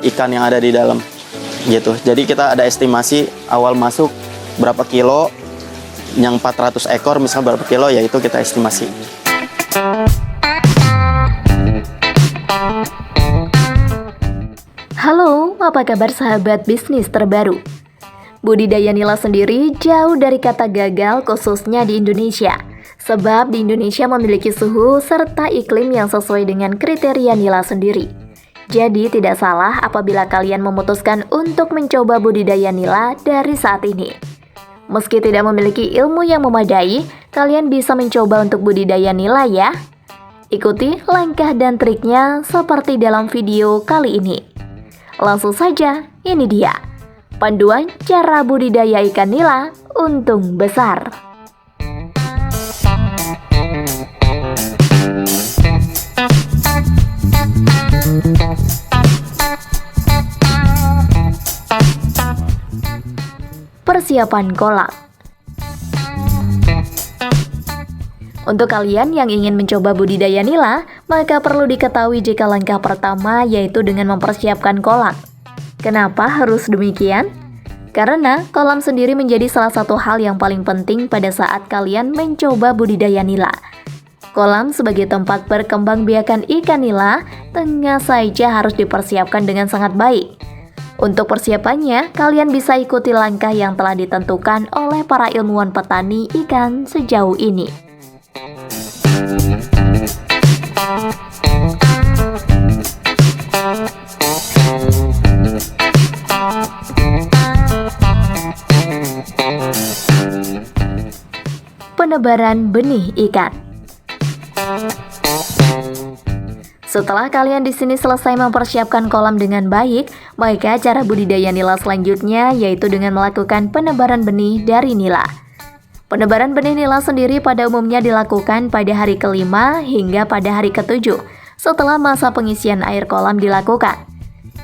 ikan yang ada di dalam gitu. Jadi kita ada estimasi awal masuk berapa kilo, yang 400 ekor misal berapa kilo, yaitu kita estimasi. Halo, apa kabar sahabat bisnis terbaru? Budidaya nila sendiri jauh dari kata gagal khususnya di Indonesia. Sebab di Indonesia memiliki suhu serta iklim yang sesuai dengan kriteria nila sendiri. Jadi tidak salah apabila kalian memutuskan untuk mencoba budidaya nila dari saat ini. Meski tidak memiliki ilmu yang memadai, kalian bisa mencoba untuk budidaya nila ya. Ikuti langkah dan triknya seperti dalam video kali ini. Langsung saja, ini dia panduan cara budidaya ikan nila untung besar. Persiapan kolam. Untuk kalian yang ingin mencoba budidaya nila, maka perlu diketahui jika langkah pertama yaitu dengan mempersiapkan kolam. Kenapa harus demikian? Karena kolam sendiri menjadi salah satu hal yang paling penting pada saat kalian mencoba budidaya nila. Kolam sebagai tempat perkembangbiakan ikan nila tentu saja harus dipersiapkan dengan sangat baik. Untuk persiapannya, kalian bisa ikuti langkah yang telah ditentukan oleh para ilmuwan petani ikan sejauh ini. Penebaran benih ikan. Setelah kalian di sini selesai mempersiapkan kolam dengan baik, maka cara budidaya nila selanjutnya yaitu dengan melakukan penebaran benih dari nila. Penebaran benih nila sendiri pada umumnya dilakukan pada hari ke-5 hingga pada hari ke-7 setelah masa pengisian air kolam dilakukan.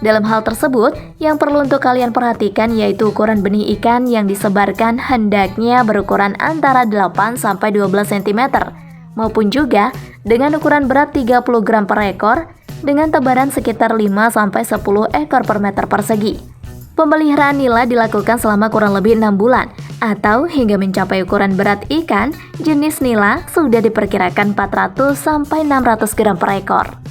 Dalam hal tersebut, yang perlu untuk kalian perhatikan yaitu ukuran benih ikan yang disebarkan hendaknya berukuran antara 8-12 cm, maupun juga dengan ukuran berat 30 gram per ekor dengan tebaran sekitar 5-10 ekor per meter persegi. Pemeliharaan nila dilakukan selama kurang lebih 6 bulan, atau hingga mencapai ukuran berat ikan, jenis nila sudah diperkirakan 400-600 gram per ekor.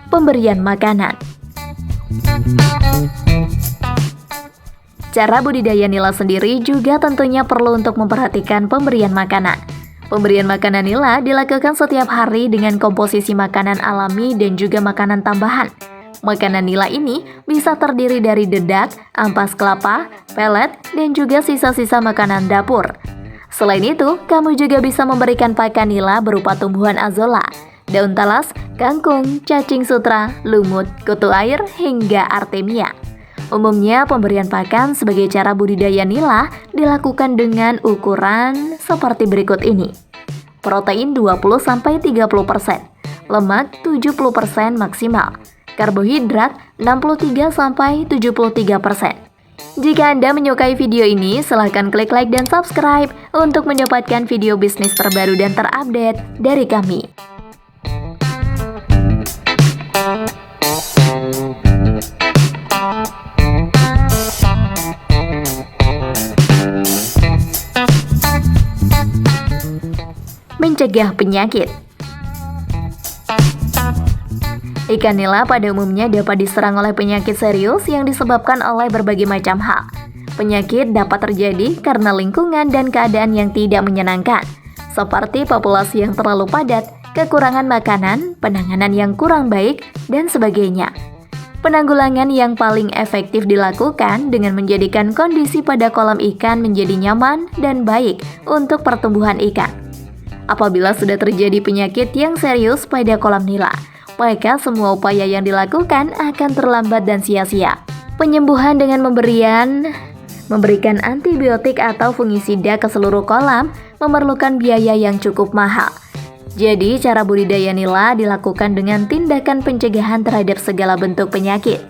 Pemberian makanan. Cara budidaya nila sendiri juga tentunya perlu untuk memperhatikan pemberian makanan. Pemberian makanan nila dilakukan setiap hari dengan komposisi makanan alami dan juga makanan tambahan. Makanan nila ini bisa terdiri dari dedak, ampas kelapa, pelet, dan juga sisa-sisa makanan dapur. Selain itu, kamu juga bisa memberikan pakan nila berupa tumbuhan azolla, daun talas, kangkung, cacing sutra, lumut, kutu air, hingga artemia. Umumnya pemberian pakan sebagai cara budidaya nila dilakukan dengan ukuran seperti berikut ini. Protein 20-30%, lemak 70% maksimal, karbohidrat 63-73%. Jika Anda menyukai video ini, silahkan klik like dan subscribe untuk mendapatkan video bisnis terbaru dan terupdate dari kami. Mencegah penyakit. Ikan nila pada umumnya dapat diserang oleh penyakit serius yang disebabkan oleh berbagai macam hal. Penyakit dapat terjadi karena lingkungan dan keadaan yang tidak menyenangkan, seperti populasi yang terlalu padat, kekurangan makanan, penanganan yang kurang baik, dan sebagainya. Penanggulangan yang paling efektif dilakukan dengan menjadikan kondisi pada kolam ikan menjadi nyaman dan baik untuk pertumbuhan ikan. Apabila sudah terjadi penyakit yang serius pada kolam nila, maka semua upaya yang dilakukan akan terlambat dan sia-sia. Penyembuhan dengan memberikan antibiotik atau fungisida ke seluruh kolam memerlukan biaya yang cukup mahal. Jadi, cara budidaya nila dilakukan dengan tindakan pencegahan terhadap segala bentuk penyakit.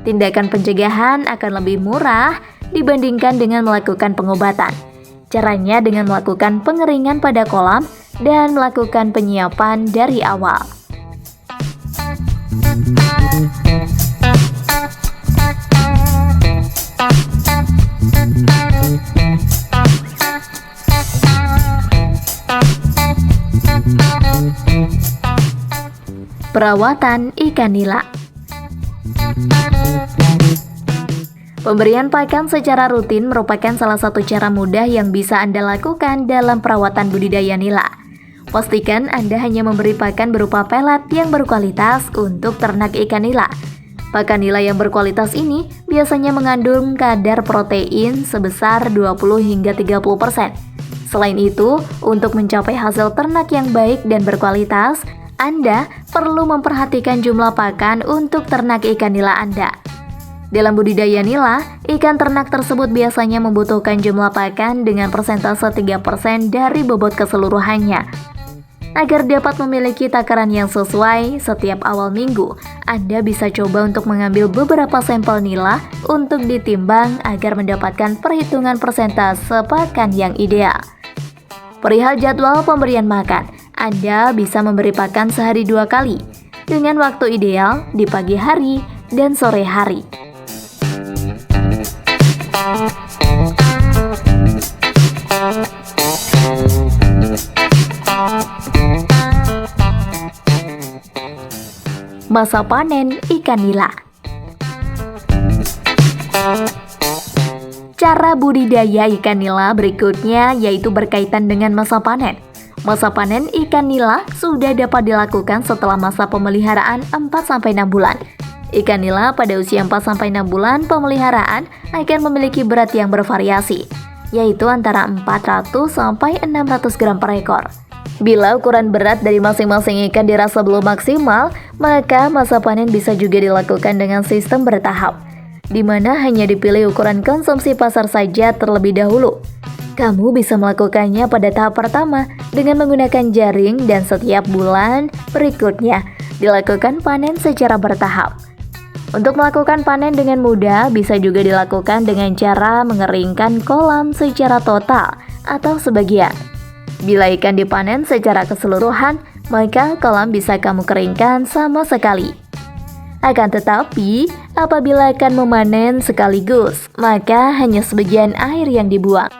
Tindakan pencegahan akan lebih murah dibandingkan dengan melakukan pengobatan. Caranya dengan melakukan pengeringan pada kolam dan melakukan penyiapan dari awal. Perawatan ikan nila. Pemberian pakan secara rutin merupakan salah satu cara mudah yang bisa Anda lakukan dalam perawatan budidaya nila. Pastikan Anda hanya memberi pakan berupa pelet yang berkualitas untuk ternak ikan nila. Pakan nila yang berkualitas ini biasanya mengandung kadar protein sebesar 20 hingga 30%. Selain itu, untuk mencapai hasil ternak yang baik dan berkualitas, Anda perlu memperhatikan jumlah pakan untuk ternak ikan nila Anda. Dalam budidaya nila, ikan ternak tersebut biasanya membutuhkan jumlah pakan dengan persentase 3% dari bobot keseluruhannya. Agar dapat memiliki takaran yang sesuai, setiap awal minggu, Anda bisa coba untuk mengambil beberapa sampel nila untuk ditimbang agar mendapatkan perhitungan persentase pakan yang ideal. Perihal jadwal pemberian makan, Anda bisa memberi pakan sehari 2 kali, dengan waktu ideal di pagi hari dan sore hari. Masa panen ikan nila. Cara budidaya ikan nila berikutnya yaitu berkaitan dengan masa panen. Masa panen ikan nila sudah dapat dilakukan setelah masa pemeliharaan 4-6 bulan. Ikan nila pada usia 4-6 bulan pemeliharaan akan memiliki berat yang bervariasi, yaitu antara 400-600 gram per ekor. Bila ukuran berat dari masing-masing ikan dirasa belum maksimal, maka masa panen bisa juga dilakukan dengan sistem bertahap, di mana hanya dipilih ukuran konsumsi pasar saja terlebih dahulu. Kamu bisa melakukannya pada tahap pertama dengan menggunakan jaring dan setiap bulan berikutnya dilakukan panen secara bertahap. Untuk melakukan panen dengan mudah bisa juga dilakukan dengan cara mengeringkan kolam secara total atau sebagian. Bila ikan dipanen secara keseluruhan, maka kolam bisa kamu keringkan sama sekali. Akan tetapi, apabila akan memanen sekaligus, maka hanya sebagian air yang dibuang.